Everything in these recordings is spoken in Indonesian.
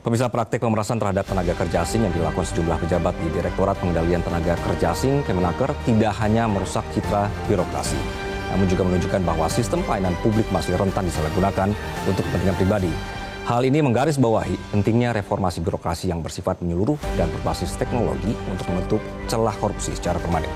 Pemirsa, praktik pemerasan terhadap tenaga kerja asing yang dilakukan sejumlah pejabat di Direktorat Pengendalian Tenaga Kerja Asing Kemenaker tidak hanya merusak citra birokrasi, namun juga menunjukkan bahwa sistem pelayanan publik masih rentan disalahgunakan untuk kepentingan pribadi. Hal ini menggarisbawahi pentingnya reformasi birokrasi yang bersifat menyeluruh dan berbasis teknologi untuk menutup celah korupsi secara permanen.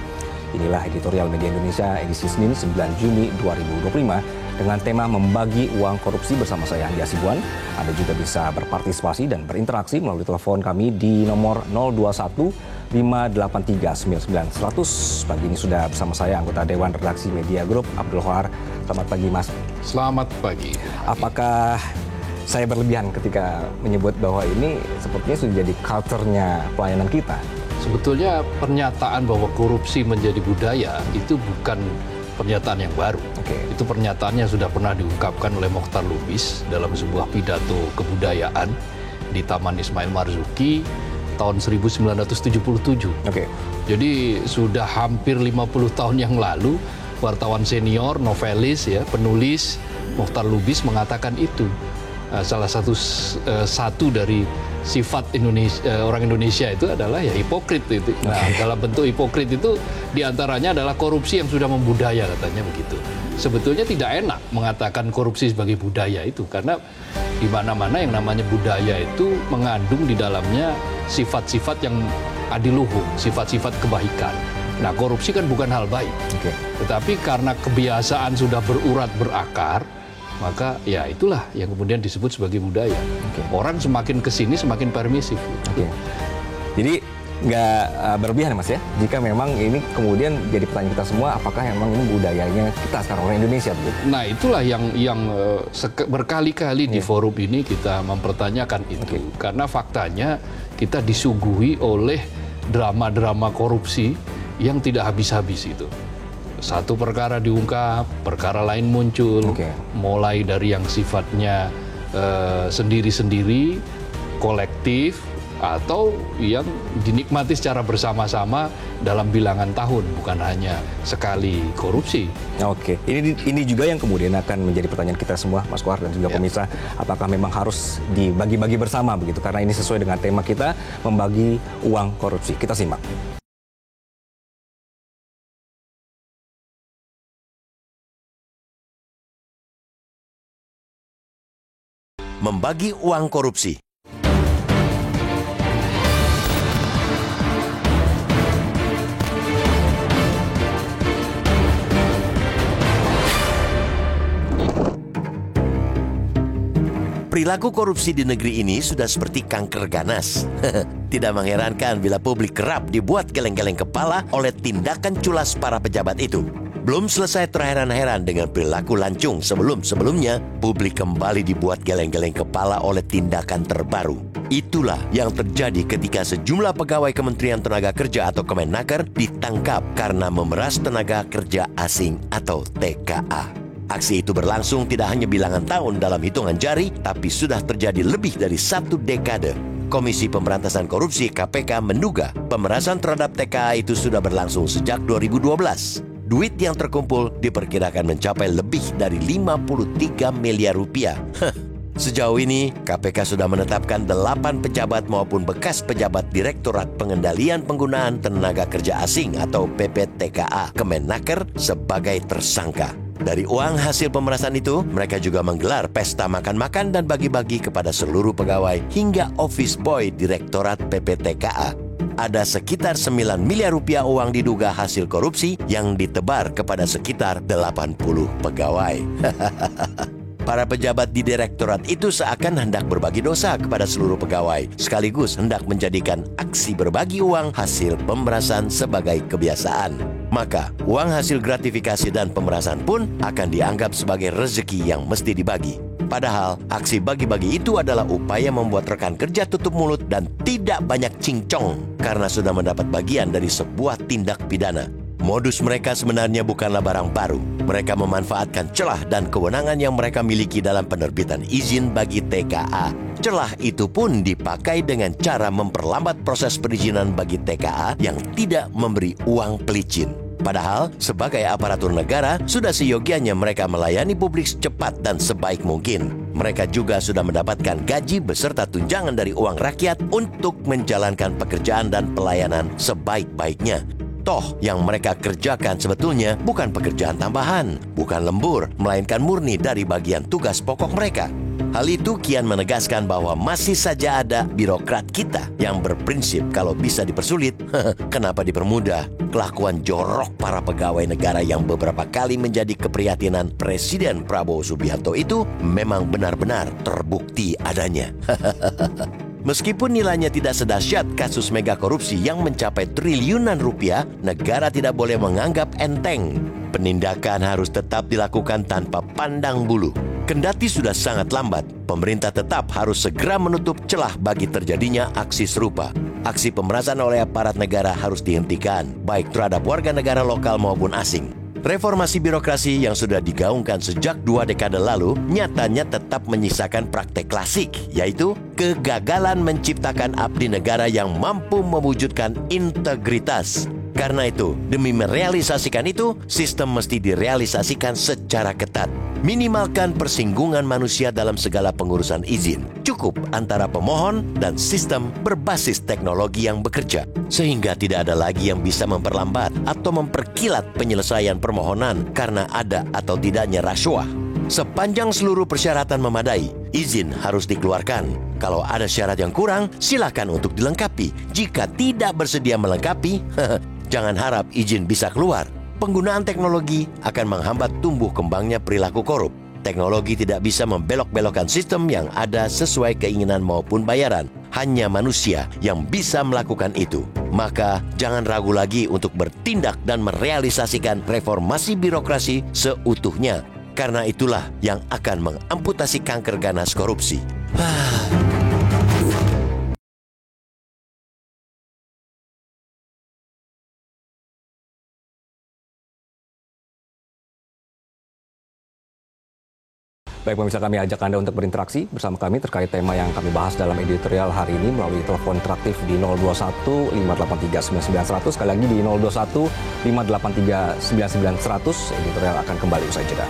Inilah editorial Media Indonesia edisi Senin 9 Juni 2025 dengan tema membagi uang korupsi bersama saya Andi Hasibuan. Anda juga bisa berpartisipasi dan berinteraksi melalui telepon kami di nomor 021 583 99 100. Pagi ini sudah bersama saya anggota Dewan Redaksi Media Group Abdul Hoar. Selamat pagi Mas. Selamat pagi. Apakah saya berlebihan ketika menyebut bahwa ini sepertinya sudah jadi culture-nya pelayanan kita? Sebetulnya pernyataan bahwa korupsi menjadi budaya itu bukan pernyataan yang baru. Itu pernyataan yang sudah pernah diungkapkan oleh Mokhtar Lubis dalam sebuah pidato kebudayaan di Taman Ismail Marzuki tahun 1977. Jadi sudah hampir 50 tahun yang lalu, wartawan senior, novelis, penulis Mokhtar Lubis mengatakan itu. Salah satu dari sifat orang Indonesia itu adalah hipokrit itu. Nah, dalam bentuk hipokrit itu diantaranya adalah korupsi yang sudah membudaya, katanya begitu. Sebetulnya tidak enak mengatakan korupsi sebagai budaya itu, karena di mana-mana yang namanya budaya itu mengandung di dalamnya sifat-sifat yang adiluhung, sifat-sifat kebaikan. Nah, korupsi kan bukan hal baik. Tetapi karena kebiasaan sudah berurat berakar, maka ya itulah yang kemudian disebut sebagai budaya. Orang semakin kesini semakin permisif. Jadi nggak berlebihan Mas ya, jika memang ini kemudian jadi pertanyaan kita semua, apakah memang ini budayanya kita sekarang orang Indonesia begitu? Nah, itulah yang berkali-kali di forum ini kita mempertanyakan itu. Karena faktanya kita disuguhi oleh drama-drama korupsi yang tidak habis-habis itu. Satu perkara diungkap, perkara lain muncul, mulai dari yang sifatnya sendiri-sendiri, kolektif, atau yang dinikmati secara bersama-sama dalam bilangan tahun, bukan hanya sekali korupsi. Ini juga yang kemudian akan menjadi pertanyaan kita semua, Mas Kohar dan juga pemirsa, apakah memang harus dibagi-bagi bersama begitu? Karena ini sesuai dengan tema kita, membagi uang korupsi. Kita simak. Membagi uang korupsi. Perilaku korupsi di negeri ini sudah seperti kanker ganas. Tidak mengherankan bila publik kerap dibuat geleng-geleng kepala oleh tindakan culas para pejabat itu. Belum selesai terheran-heran dengan perilaku lancung sebelum-sebelumnya, publik kembali dibuat geleng-geleng kepala oleh tindakan terbaru. Itulah yang terjadi ketika sejumlah pegawai Kementerian Tenaga Kerja atau Kemenaker ditangkap karena memeras tenaga kerja asing atau TKA. Aksi itu berlangsung tidak hanya bilangan tahun dalam hitungan jari, tapi sudah terjadi lebih dari 1 dekade. Komisi Pemberantasan Korupsi KPK menduga pemerasan terhadap TKA itu sudah berlangsung sejak 2012. Duit yang terkumpul diperkirakan mencapai lebih dari 53 miliar rupiah. Sejauh ini, KPK sudah menetapkan 8 pejabat maupun bekas pejabat Direktorat Pengendalian Penggunaan Tenaga Kerja Asing atau PPTKA Kemenaker sebagai tersangka. Dari uang hasil pemerasan itu, mereka juga menggelar pesta makan-makan dan bagi-bagi kepada seluruh pegawai hingga office boy Direktorat PPTKA. Ada sekitar 9 miliar rupiah uang diduga hasil korupsi yang ditebar kepada sekitar 80 pegawai. Para pejabat di direktorat itu seakan hendak berbagi dosa kepada seluruh pegawai, sekaligus hendak menjadikan aksi berbagi uang hasil pemerasan sebagai kebiasaan. Maka, uang hasil gratifikasi dan pemerasan pun akan dianggap sebagai rezeki yang mesti dibagi. Padahal, aksi bagi-bagi itu adalah upaya membuat rekan kerja tutup mulut dan tidak banyak cincong karena sudah mendapat bagian dari sebuah tindak pidana. Modus mereka sebenarnya bukanlah barang baru. Mereka memanfaatkan celah dan kewenangan yang mereka miliki dalam penerbitan izin bagi TKA. Celah itu pun dipakai dengan cara memperlambat proses perizinan bagi TKA yang tidak memberi uang pelicin. Padahal, sebagai aparatur negara, sudah seyogianya mereka melayani publik secepat dan sebaik mungkin. mereka juga sudah mendapatkan gaji beserta tunjangan dari uang rakyat untuk menjalankan pekerjaan dan pelayanan sebaik-baiknya. Toh, yang mereka kerjakan sebetulnya bukan pekerjaan tambahan, bukan lembur, melainkan murni dari bagian tugas pokok mereka. Hal itu kian menegaskan bahwa masih saja ada birokrat kita yang berprinsip kalau bisa dipersulit, kenapa dipermudah? Kelakuan jorok para pegawai negara yang beberapa kali menjadi keprihatinan Presiden Prabowo Subianto itu memang benar-benar terbukti adanya. Meskipun nilainya tidak sedahsyat kasus mega korupsi yang mencapai triliunan rupiah, negara tidak boleh menganggap enteng. Penindakan harus tetap dilakukan tanpa pandang bulu. Kendati sudah sangat lambat, pemerintah tetap harus segera menutup celah bagi terjadinya aksi serupa. Aksi pemerasan oleh aparat negara harus dihentikan, baik terhadap warga negara lokal maupun asing. Reformasi birokrasi yang sudah digaungkan sejak 2 dekade lalu nyatanya tetap menyisakan praktek klasik, yaitu kegagalan menciptakan abdi negara yang mampu mewujudkan integritas. Karena itu, demi merealisasikan itu, sistem mesti direalisasikan secara ketat. Minimalkan persinggungan manusia dalam segala pengurusan izin. Cukup antara pemohon dan sistem berbasis teknologi yang bekerja. Sehingga tidak ada lagi yang bisa memperlambat atau memperkilat penyelesaian permohonan karena ada atau tidaknya rasuah. Sepanjang seluruh persyaratan memadai, izin harus dikeluarkan. Kalau ada syarat yang kurang, silakan untuk dilengkapi. Jika tidak bersedia melengkapi, jangan harap izin bisa keluar. Penggunaan teknologi akan menghambat tumbuh kembangnya perilaku korup. Teknologi tidak bisa membelok-belokkan sistem yang ada sesuai keinginan maupun bayaran. Hanya manusia yang bisa melakukan itu. Maka jangan ragu lagi untuk bertindak dan merealisasikan reformasi birokrasi seutuhnya. Karena itulah yang akan mengamputasi kanker ganas korupsi. Baik pemirsa, kami ajak Anda untuk berinteraksi bersama kami terkait tema yang kami bahas dalam editorial hari ini melalui telepon interaktif di 021 583 9900. Sekali lagi di 021 583 9900. Editorial akan kembali usai jeda.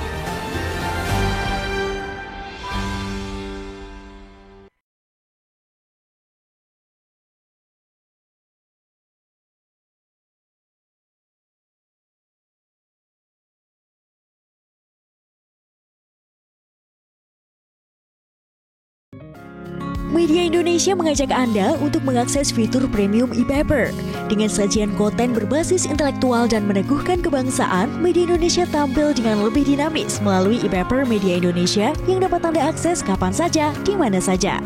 Media Indonesia mengajak Anda untuk mengakses fitur premium e-paper. Dengan sajian konten berbasis intelektual dan meneguhkan kebangsaan, Media Indonesia tampil dengan lebih dinamis melalui e-paper Media Indonesia yang dapat Anda akses kapan saja, di mana saja.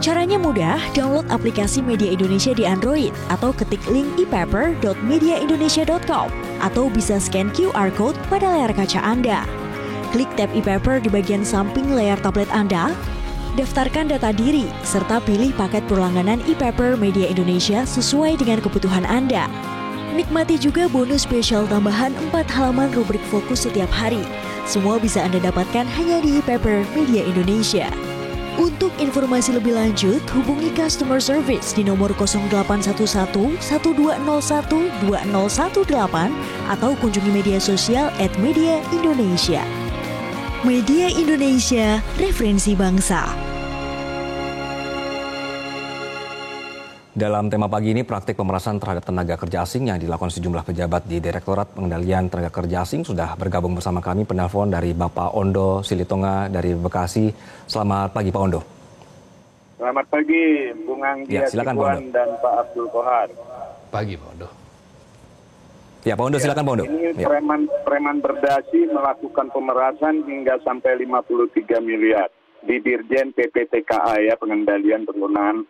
Caranya mudah, download aplikasi Media Indonesia di Android atau ketik link e-paper.mediaindonesia.com atau bisa scan QR code pada layar kaca Anda. Klik tab e-paper di bagian samping layar tablet Anda. Daftarkan data diri, serta pilih paket berlangganan e-paper Media Indonesia sesuai dengan kebutuhan Anda. Nikmati juga bonus spesial tambahan 4 halaman rubrik fokus setiap hari. Semua bisa Anda dapatkan hanya di e-paper Media Indonesia. Untuk informasi lebih lanjut, hubungi customer service di nomor 0811 1201 2018 atau kunjungi media sosial @Media Indonesia. Media Indonesia, referensi bangsa. Dalam tema pagi ini, praktik pemerasan terhadap tenaga kerja asing yang dilakukan sejumlah pejabat di Direktorat Pengendalian Tenaga Kerja Asing sudah bergabung bersama kami penelpon dari Bapak Ondo Silitonga dari Bekasi. Selamat pagi Pak Ondo. Selamat pagi Bung Anggi Atibuan dan Pak Abdul Kohar. Pagi Pak Ondo. Ya Pak Ondo, silakan Pak Ondo. Ini preman berdasi melakukan pemerasan hingga sampai 53 miliar di Dirjen PPTKA ya, Pengendalian Penggunaan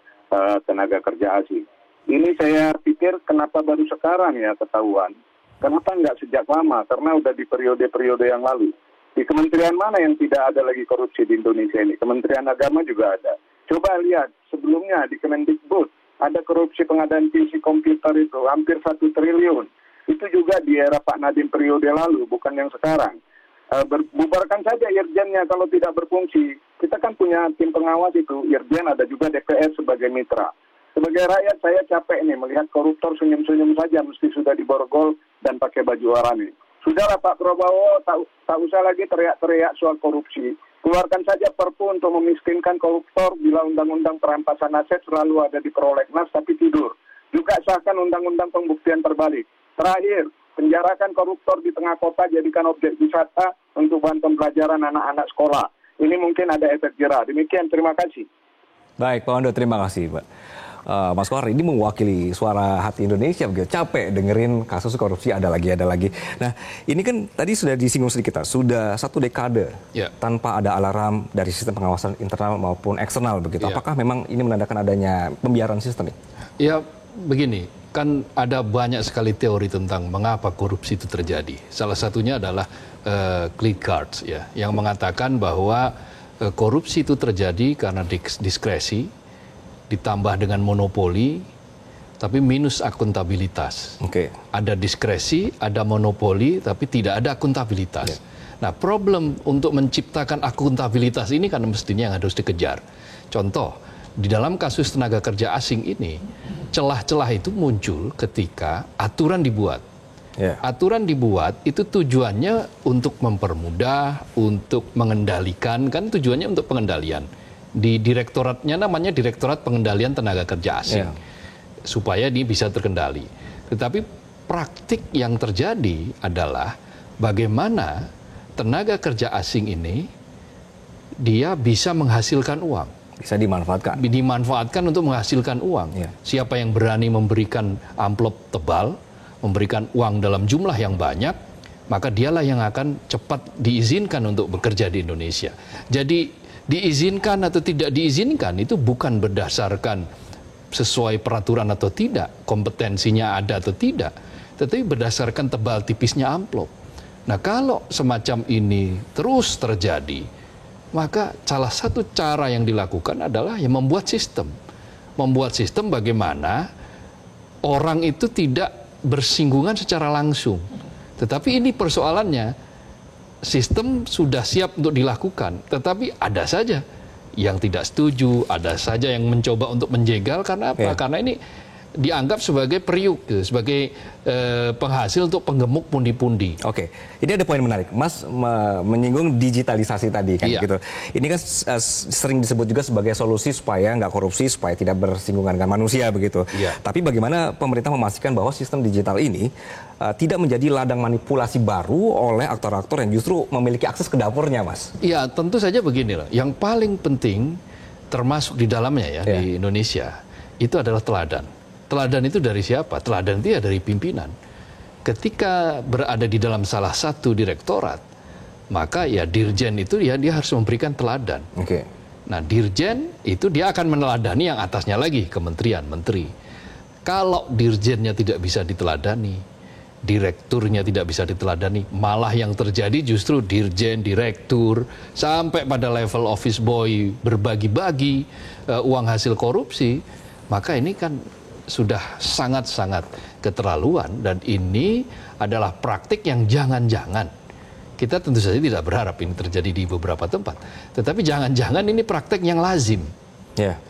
Tenaga Kerja Asing. Ini saya pikir kenapa baru sekarang ya ketahuan. Kenapa nggak sejak lama? Karena udah di periode-periode yang lalu. Di kementerian mana yang tidak ada lagi korupsi di Indonesia ini? Kementerian Agama juga ada. Coba lihat sebelumnya di Kemendikbud ada korupsi pengadaan PC komputer itu hampir 1 triliun. Itu juga di era Pak Nadiem periode lalu, bukan yang sekarang. Bubarkan saja Irjennya kalau tidak berfungsi. Kita kan punya tim pengawas itu, Irjen, ada juga DPR sebagai mitra. Sebagai rakyat saya capek nih melihat koruptor senyum-senyum saja mesti sudah diborgol dan pakai baju oranye. Sudahlah Pak Prabowo, tak usah lagi teriak-teriak soal korupsi. Keluarkan saja Perpu untuk memiskinkan koruptor bila undang-undang perampasan aset selalu ada di prolegnas tapi tidur. Juga sahkan undang-undang pembuktian terbalik. Terakhir, penjarakan koruptor di tengah kota, jadikan objek wisata untuk bahan pembelajaran anak-anak sekolah. Ini mungkin ada efek jerah. Demikian, terima kasih. Baik, Pak Wando, terima kasih, Pak. Mas Kohar, ini mewakili suara hati Indonesia, begitu capek dengerin kasus korupsi ada lagi. Nah, ini kan tadi sudah disinggung sedikit, sudah 1 dekade tanpa ada alarm dari sistem pengawasan internal maupun eksternal, begitu. Apakah memang ini menandakan adanya pembiaran sistem? Ya, begini, kan ada banyak sekali teori tentang mengapa korupsi itu terjadi. Salah satunya adalah Kierkegaard, ya, yang mengatakan bahwa korupsi itu terjadi karena diskresi, ditambah dengan monopoli, tapi minus akuntabilitas. Ada diskresi, ada monopoli, tapi tidak ada akuntabilitas. Nah, problem untuk menciptakan akuntabilitas ini kan mestinya yang harus dikejar. Contoh, di dalam kasus tenaga kerja asing ini, celah-celah itu muncul ketika aturan dibuat. Aturan dibuat itu tujuannya untuk mempermudah, untuk mengendalikan, kan tujuannya untuk pengendalian. Di direktoratnya namanya Direktorat Pengendalian Tenaga Kerja Asing, supaya ini bisa terkendali. Tetapi praktik yang terjadi adalah bagaimana tenaga kerja asing ini dia bisa menghasilkan uang. Bisa dimanfaatkan. Dimanfaatkan untuk menghasilkan uang. Siapa yang berani memberikan amplop tebal, memberikan uang dalam jumlah yang banyak, maka dialah yang akan cepat diizinkan untuk bekerja di Indonesia. Jadi diizinkan atau tidak diizinkan itu bukan berdasarkan sesuai peraturan atau tidak, kompetensinya ada atau tidak, tetapi berdasarkan tebal tipisnya amplop. Nah, kalau semacam ini terus terjadi, maka salah satu cara yang dilakukan adalah membuat sistem. Membuat sistem bagaimana orang itu tidak bersinggungan secara langsung. Tetapi ini persoalannya, sistem sudah siap untuk dilakukan, tetapi ada saja yang tidak setuju, ada saja yang mencoba untuk menjegal. Karena apa? Karena ini dianggap sebagai periuk, sebagai penghasil untuk penggemuk pundi-pundi. Ini ada poin menarik. Mas menyinggung digitalisasi tadi, kan gitu. Ini kan sering disebut juga sebagai solusi supaya nggak korupsi, supaya tidak bersinggungan dengan manusia, begitu. Tapi bagaimana pemerintah memastikan bahwa sistem digital ini tidak menjadi ladang manipulasi baru oleh aktor-aktor yang justru memiliki akses ke dapurnya, Mas? Ya, tentu saja beginilah. Yang paling penting termasuk di dalamnya di Indonesia itu adalah teladan. Teladan itu dari siapa? Teladan itu ya dari pimpinan. Ketika berada di dalam salah satu direktorat, maka ya dirjen itu dia harus memberikan teladan. Nah, dirjen itu dia akan meneladani yang atasnya lagi, kementerian, menteri. Kalau dirjennya tidak bisa diteladani, direkturnya tidak bisa diteladani, malah yang terjadi justru dirjen, direktur, sampai pada level office boy berbagi-bagi uang hasil korupsi, maka ini kan sudah sangat-sangat keterlaluan, dan ini adalah praktik yang jangan-jangan, kita tentu saja tidak berharap ini terjadi di beberapa tempat, tetapi jangan-jangan ini praktik yang lazim.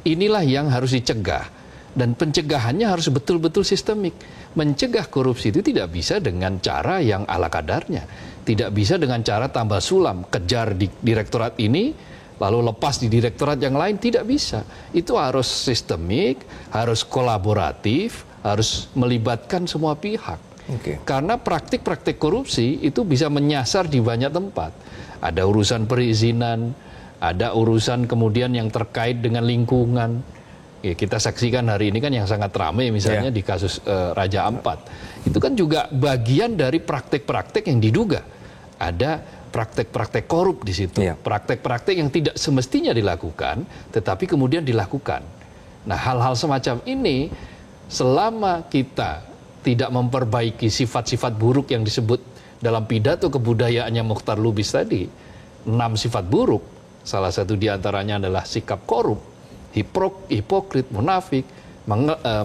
Inilah yang harus dicegah, dan pencegahannya harus betul-betul sistemik. Mencegah korupsi itu tidak bisa dengan cara yang ala kadarnya, tidak bisa dengan cara tambah sulam, kejar di direktorat ini lalu lepas di direktorat yang lain, tidak bisa. Itu harus sistemik, harus kolaboratif, harus melibatkan semua pihak. Karena praktik-praktik korupsi itu bisa menyasar di banyak tempat. Ada urusan perizinan, ada urusan kemudian yang terkait dengan lingkungan. Kita saksikan hari ini kan yang sangat ramai misalnya di kasus Raja Ampat. Itu kan juga bagian dari praktik-praktik yang diduga ada praktek-praktek korup di situ, praktek-praktek yang tidak semestinya dilakukan, tetapi kemudian dilakukan. Nah, hal-hal semacam ini, selama kita tidak memperbaiki sifat-sifat buruk yang disebut dalam pidato kebudayaannya Mokhtar Lubis tadi, 6 sifat buruk, salah satu diantaranya adalah sikap korup, hipokrit, munafik,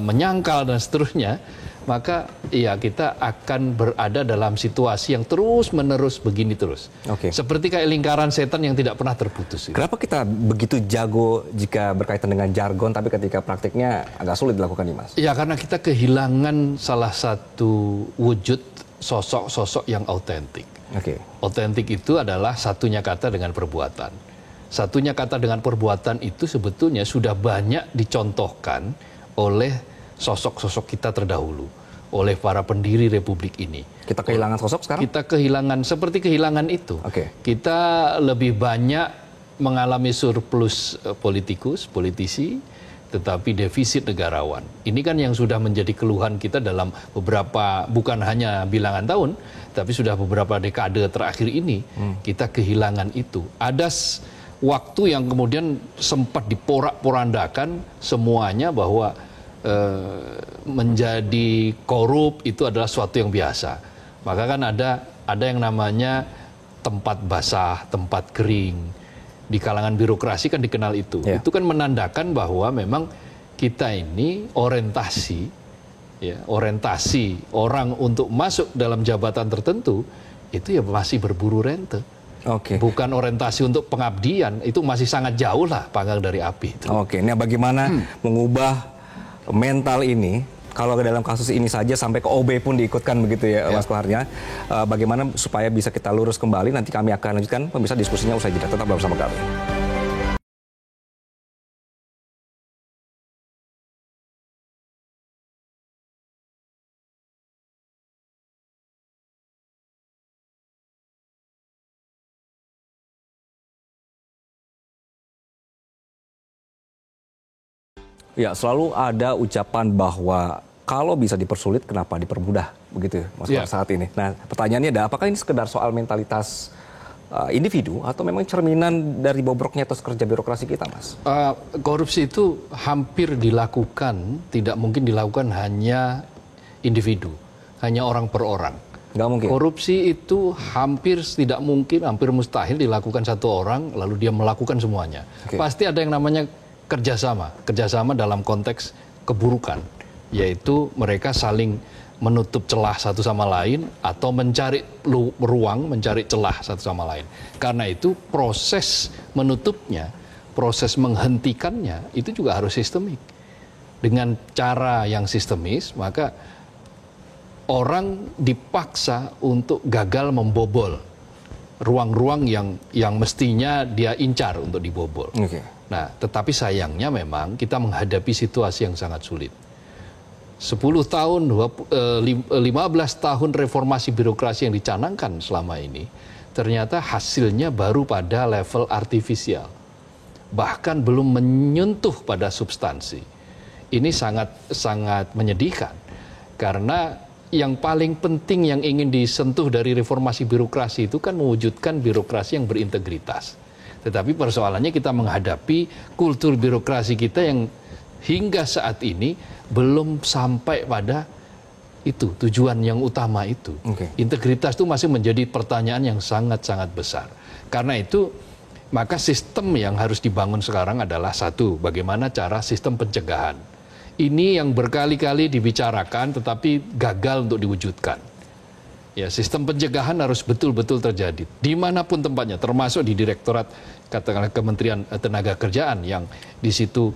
menyangkal dan seterusnya, maka ya kita akan berada dalam situasi yang terus-menerus begini terus. Seperti kayak lingkaran setan yang tidak pernah terputus. Kenapa kita begitu jago jika berkaitan dengan jargon, tapi ketika praktiknya agak sulit dilakukan nih, Mas? Ya, karena kita kehilangan salah satu wujud sosok-sosok yang autentik. Autentik itu adalah satunya kata dengan perbuatan. Satunya kata dengan perbuatan itu sebetulnya sudah banyak dicontohkan oleh sosok-sosok kita terdahulu, oleh para pendiri republik ini. Kita kehilangan sosok sekarang? Kita kehilangan, seperti kehilangan itu. Kita lebih banyak mengalami surplus politisi, tetapi defisit negarawan. Ini kan yang sudah menjadi keluhan kita dalam beberapa, bukan hanya bilangan tahun, tapi sudah beberapa dekade terakhir ini, kita kehilangan itu. Ada waktu yang kemudian sempat diporak-porandakan semuanya bahwa menjadi korup itu adalah suatu yang biasa. Maka kan ada yang namanya tempat basah, tempat kering. Di kalangan birokrasi kan dikenal itu. Itu kan menandakan bahwa memang kita ini orientasi orang untuk masuk dalam jabatan tertentu itu ya masih berburu rente. Bukan orientasi untuk pengabdian, itu masih sangat jauh lah panggang dari api itu. Nah bagaimana mengubah mental ini, kalau ke dalam kasus ini saja sampai ke OB pun diikutkan begitu ya, Mas Koharnya. Bagaimana supaya bisa kita lurus kembali, nanti kami akan lanjutkan pemirsa diskusinya usai jeda. Tetap bersama kami. Ya, selalu ada ucapan bahwa kalau bisa dipersulit, kenapa dipermudah, begitu Mas saat ini. Nah, pertanyaannya ada, apakah ini sekedar soal mentalitas individu atau memang cerminan dari bobroknya atas kerja birokrasi kita, Mas? Korupsi itu hampir dilakukan, tidak mungkin dilakukan hanya individu, hanya orang per orang. Nggak mungkin. Korupsi itu hampir tidak mungkin, hampir mustahil dilakukan satu orang lalu dia melakukan semuanya. Pasti ada yang namanya kerjasama dalam konteks keburukan, yaitu mereka saling menutup celah satu sama lain atau mencari ruang, mencari celah satu sama lain. Karena itu proses menutupnya, proses menghentikannya itu juga harus sistemik. Dengan cara yang sistemis, maka orang dipaksa untuk gagal membobol ruang-ruang yang mestinya dia incar untuk dibobol. Nah, tetapi sayangnya memang kita menghadapi situasi yang sangat sulit. 10 tahun, 15 tahun reformasi birokrasi yang dicanangkan selama ini, ternyata hasilnya baru pada level artifisial. Bahkan belum menyentuh pada substansi. Ini sangat menyedihkan. Karena yang paling penting yang ingin disentuh dari reformasi birokrasi itu kan mewujudkan birokrasi yang berintegritas. Tetapi persoalannya kita menghadapi kultur birokrasi kita yang hingga saat ini belum sampai pada itu, tujuan yang utama itu. Integritas itu masih menjadi pertanyaan yang sangat-sangat besar. Karena itu, maka sistem yang harus dibangun sekarang adalah satu, bagaimana cara sistem pencegahan. Ini yang berkali-kali dibicarakan tetapi gagal untuk diwujudkan. Ya, sistem pencegahan harus betul-betul terjadi dimanapun tempatnya, termasuk di Direktorat katakanlah Kementerian Tenaga Kerjaan yang di situ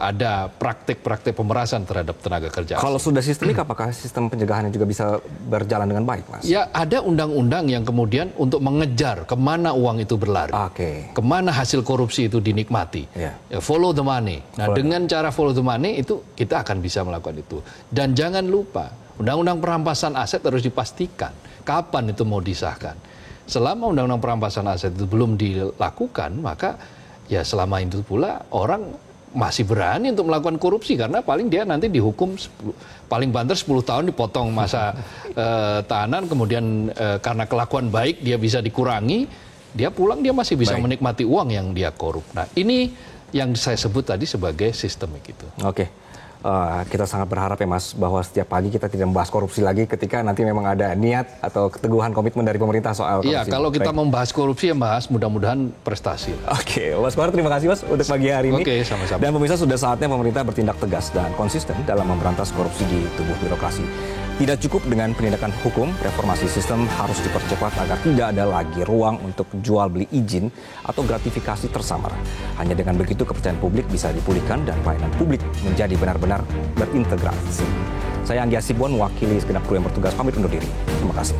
ada praktek-praktek pemerasan terhadap tenaga kerja. Kalau sudah sistemik, apakah sistem pencegahannya juga bisa berjalan dengan baik, Mas? Ya, ada undang-undang yang kemudian untuk mengejar kemana uang itu berlari, kemana hasil korupsi itu dinikmati. Ya, follow the money. Nah, dengan cara follow the money itu kita akan bisa melakukan itu. Dan jangan lupa, Undang-Undang Perampasan Aset harus dipastikan kapan itu mau disahkan. Selama Undang-Undang Perampasan Aset itu belum dilakukan, maka ya selama itu pula orang masih berani untuk melakukan korupsi karena paling dia nanti dihukum paling banter 10 tahun, dipotong masa tahanan, kemudian karena kelakuan baik dia bisa dikurangi, dia pulang dia masih bisa menikmati uang yang dia korup. Nah, ini yang saya sebut tadi sebagai sistemik itu. Kita sangat berharap ya, Mas, bahwa setiap pagi kita tidak membahas korupsi lagi ketika nanti memang ada niat atau keteguhan komitmen dari pemerintah soal korupsi. Iya, kalau kita membahas korupsi ya, Mas, mudah-mudahan prestasi. Mas Kohar, terima kasih, Mas, untuk pagi hari ini. Sama-sama. Dan pemirsa, sudah saatnya pemerintah bertindak tegas dan konsisten dalam memberantas korupsi di tubuh birokrasi. Tidak cukup dengan penindakan hukum, reformasi sistem harus dipercepat agar tidak ada lagi ruang untuk jual beli izin atau gratifikasi tersamar. Hanya dengan begitu kepercayaan publik bisa dipulihkan dan pelayanan publik menjadi benar-benar berintegrasi. Saya Anggi Asibon, mewakili segenap kru yang bertugas, pamit undur diri. Terima kasih.